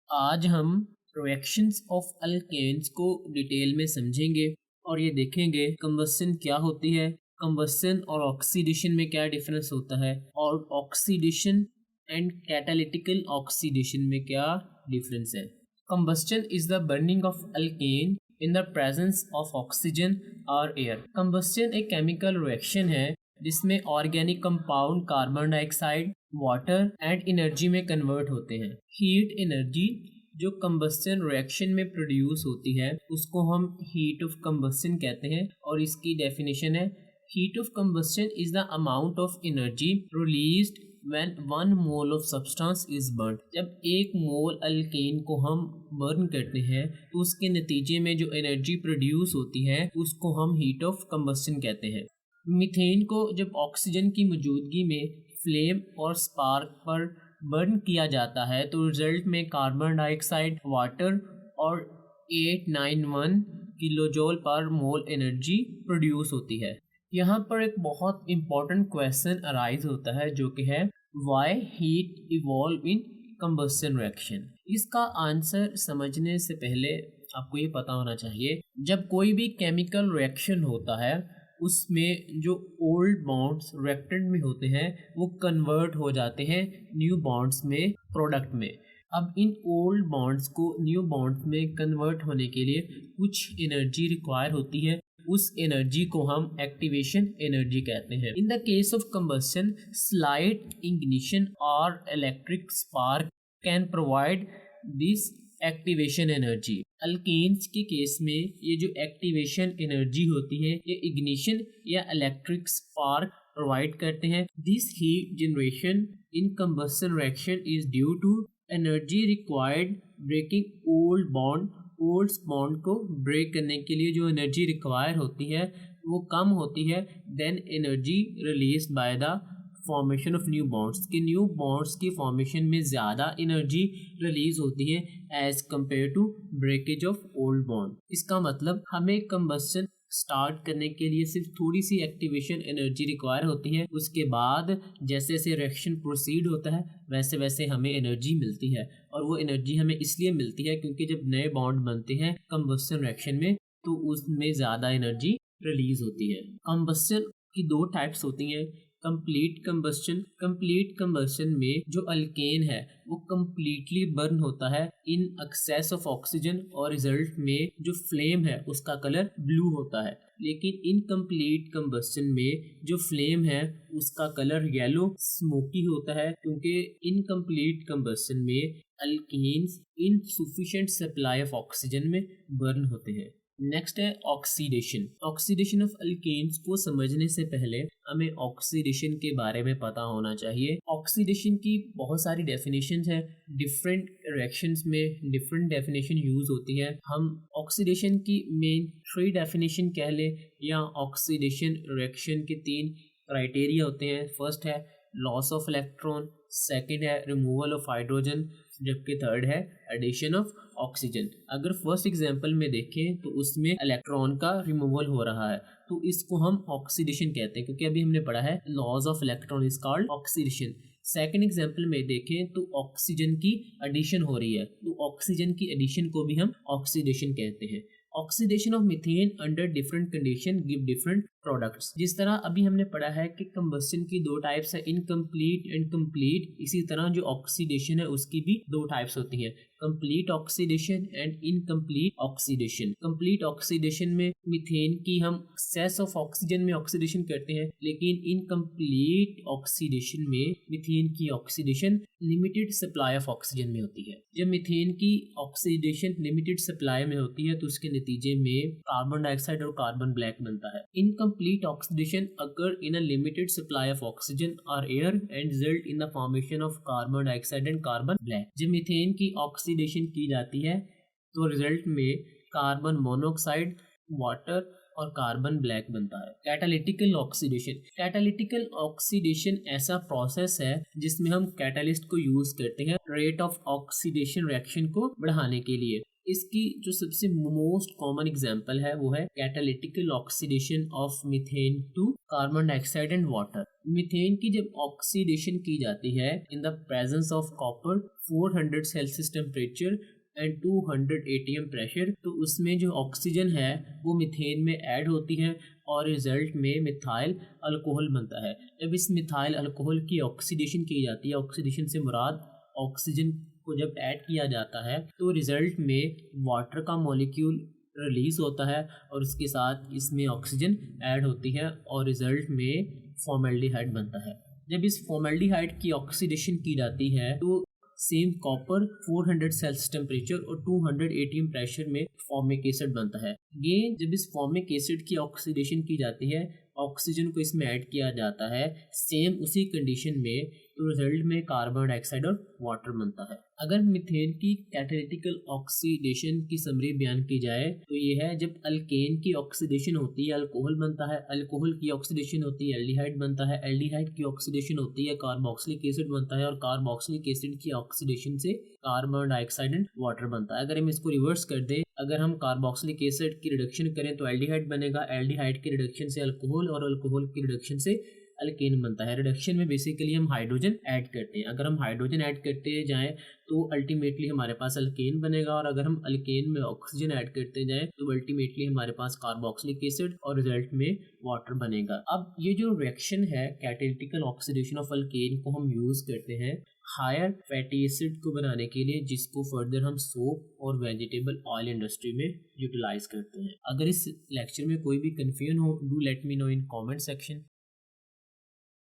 आज हम reactions of alkanes को डिटेल में समझेंगे और ये देखेंगे कंबस्शन क्या होती है, कंबस्शन और ऑक्सीडेशन में क्या डिफरेंस होता है और ऑक्सीडेशन एंड कैटालिटिकल ऑक्सीडेशन में क्या डिफरेंस है। Combustion is the burning of alkane in the presence of oxygen और एयर। कंबस्शन एक केमिकल रिएक्शन है जिसमें organic compound carbon dioxide, water and energy में कन्वर्ट होते हैं। हीट एनर्जी जो कंबस्शन रिएक्शन में प्रोड्यूस होती है उसको हम हीट ऑफ कंबस्शन कहते हैं और इसकी डेफिनेशन है heat of combustion is the amount of energy released when 1 mole of substance is burn. जब 1 मोल अल्केन को हम बर्न करते हैं तो उसके नतीजे में जो एनर्जी प्रोड्यूस होती है उसको हम हीट ऑफ कंबस्शन कहते हैं। मीथेन को जब ऑक्सीजन की मौजूदगी में फ्लेम और स्पार्क पर बर्न किया जाता है तो रिजल्ट में कार्बन डाइऑक्साइड, वाटर और 891 किलोजोल पर मोल एनर्जी प्रोड्यूस होती है। यहाँ पर एक बहुत इंपॉर्टेंट क्वेश्चन अराइज होता है जो कि है why heat evolve in combustion reaction. इसका आंसर समझने से पहले आपको ये पता होना चाहिए जब कोई भी केमिकल रिएक्शन होता है उसमें जो ओल्ड बॉन्ड्स रिएक्टेंट में होते हैं वो कन्वर्ट हो जाते हैं न्यू बॉन्ड्स में प्रोडक्ट में। अब इन ओल्ड बॉन्ड्स को न्यू बॉन्ड्स में कन्वर्ट होने के लिए कुछ एनर्जी रिक्वायर होती है, उस एनर्जी को हम एक्टिवेशन एनर्जी कहते हैं। In the case of combustion slight ignition और electric spark can provide this activation energy. Alkanes के केस में ये जो एक्टिवेशन एनर्जी होती है ये इग्निशन या इलेक्ट्रिक स्पार्क प्रोवाइड करते हैं। This heat generation in combustion reaction is due to energy required breaking old bond. Old bond को ब्रेक करने के लिए जो एनर्जी रिक्वायर होती है वो कम होती है then energy release by the formation of new bonds. के न्यू बॉन्ड्स की फॉर्मेशन में ज़्यादा एनर्जी रिलीज होती है as compare to breakage of old bond. इसका मतलब हमें कंबस्शन स्टार्ट करने के लिए सिर्फ थोड़ी सी एक्टिवेशन एनर्जी रिक्वायर होती है, उसके बाद जैसे जैसे रिएक्शन प्रोसीड होता है वैसे वैसे हमें एनर्जी मिलती है और वो एनर्जी हमें इसलिए मिलती है क्योंकि जब नए बॉन्ड बनते हैं कंबस्शन रिएक्शन में तो उसमें ज़्यादा एनर्जी रिलीज होती है। कंबस्शन की 2 टाइप्स होती हैं, कंप्लीट कंबस्शन। कंप्लीट कंबस्शन में जो अल्केन है वो कंप्लीटली बर्न होता है इन एक्सेस ऑफ ऑक्सीजन और रिजल्ट में जो फ्लेम है उसका कलर ब्लू होता है। लेकिन इनकम्प्लीट कंबस्शन में जो फ्लेम है उसका कलर येलो स्मोकी होता है क्योंकि इनकम्प्लीट कंबस्शन में alkanes insufficient supply of oxygen में बर्न होते हैं। नेक्स्ट है ऑक्सीडेशन। ऑक्सीडेशन ऑफ अल्केन्स को समझने से पहले हमें ऑक्सीडेशन के बारे में पता होना चाहिए। ऑक्सीडेशन की बहुत सारी डेफिनेशंस हैं, डिफरेंट रिएक्शंस में डिफरेंट डेफिनेशन यूज होती है। हम ऑक्सीडेशन की मेन 3 डेफिनेशन कह ले या ऑक्सीडेशन रिएक्शन के 3 क्राइटेरिया होते हैं। फर्स्ट है लॉस ऑफ इलेक्ट्रॉन, सेकेंड है रिमूवल ऑफ हाइड्रोजन, जबकि थर्ड है एडिशन ऑफ ऑक्सीजन। अगर फर्स्ट एग्जांपल में देखें तो उसमें इलेक्ट्रॉन का रिमूवल हो रहा है तो इसको हम ऑक्सीडेशन कहते हैं क्योंकि अभी हमने पढ़ा है loss of electron is called oxidation. Second example में देखें तो ऑक्सीजन की एडिशन हो रही है तो ऑक्सीजन की एडिशन को भी हम ऑक्सीडेशन कहते हैं। Oxidation of methane under different condition give different products. जिस तरह अभी हमने पढ़ा है कि कंबस्शन की 2 टाइप्स है, इनकम्प्लीट एंड कंप्लीट, इसी तरह जो ऑक्सीडेशन है उसकी भी 2 टाइप्स होती हैं, complete oxidation and incomplete oxidation. Complete oxidation में मीथेन की हम एक्सेस ऑफ ऑक्सीजन में ऑक्सीडेशन करते हैं, लेकिन इनकम्प्लीट ऑक्सीडेशन में मीथेन की oxidation limited supply of oxygen में होती है। जब मीथेन की ऑक्सीडेशन लिमिटेड सप्लाई में होती है तो उसके नतीजे में कार्बन डाइऑक्साइड और कार्बन ब्लैक बनता है। Incomplete oxidation occur in a limited supply of oxygen और air and result in the formation of carbon dioxide and carbon black. जब मीथेन की ऑक्सीडेशन की जाती है तो रिजल्ट में कार्बन मोनोऑक्साइड, वाटर और कार्बन ब्लैक बनता है। Catalytical oxidation. कैटालिटिकल ऑक्सीडेशन ऐसा प्रोसेस है जिसमें हम कैटालिस्ट को यूज करते हैं रेट ऑफ ऑक्सीडेशन रिएक्शन को बढ़ाने के लिए। इसकी जो सबसे मोस्ट कॉमन एग्जांपल है वो है catalytical oxidation of methane to carbon dioxide and water. Methane की जब ऑक्सीडेशन की जाती है in the presence of copper 400 Celsius temperature and 200 ATM pressure, तो उसमें जो ऑक्सीजन है वो मीथेन में ऐड होती है और रिजल्ट में मिथाइल अल्कोहल बनता है। जब इस मिथाइल अल्कोहल की ऑक्सीडेशन की जाती है, ऑक्सीडेशन से मुराद ऑक्सीजन को जब ऐड किया जाता है तो रिजल्ट में वाटर का मॉलिक्यूल रिलीज होता है और उसके साथ इसमें ऑक्सीजन ऐड होती है और रिजल्ट में फॉर्मेल्डिहाइड बनता है। जब इस फॉर्मेल्डिहाइड की ऑक्सीडेशन की जाती है तो सेम कॉपर 400 सेल्सियस टेम्परेचर और 200 एटीएम प्रेशर में फॉर्मिक एसिड बनता है। ये जब इस फॉर्मिक एसिड की ऑक्सीडेशन की जाती है, ऑक्सीजन को इसमें ऐड किया जाता है सेम उसी कंडीशन में, तो रिजल्ट में कार्बन डाइऑक्साइड और वाटर बनता है। अगर मीथेन की कैटालिटिकल ऑक्सीडेशन की समरी बयान की जाए तो ये है जब अल्केन की ऑक्सीडेशन होती है अल्कोहल बनता है, अल्कोहल की ऑक्सीडेशन होती है एल्डिहाइड बनता है, एल्डिहाइड की ऑक्सीडेशन होती है कार्बोक्सिलिक एसिड बनता है और कार्बोक्सिलिक एसिड की ऑक्सीडेशन से कार्बन डाइऑक्साइड एंड वाटर बनता है। अगर हम इसको रिवर्स कर दें, अगर हम कार्बोक्सिलिक एसिड की रिडक्शन करें तो एल्डिहाइड बनेगा, एल्डिहाइड की रिडक्शन से अल्कोहल और अल्कोहल की रिडक्शन से अल्केन बनता है। रिडक्शन में बेसिकली हम हाइड्रोजन ऐड करते हैं। अगर हम हाइड्रोजन ऐड करते जाएं तो अल्टीमेटली हमारे पास अल्केन बनेगा और अगर हम अल्केन में ऑक्सीजन ऐड करते जाएं तो अल्टीमेटली हमारे पास कार्बोक्सिलिक एसिड और रिजल्ट में वाटर बनेगा। अब ये जो रिएक्शन है कैटालिटिकल ऑक्सीडेशन ऑफ अल्केन को हम यूज करते हैं हायर फैटी एसिड को बनाने के लिए, जिसको फर्दर हम सोप और वेजिटेबल ऑयल इंडस्ट्री में यूटिलाइज करते हैं। अगर इस लेक्चर में कोई भी कंफ्यूजन हो, do let me know in comment section.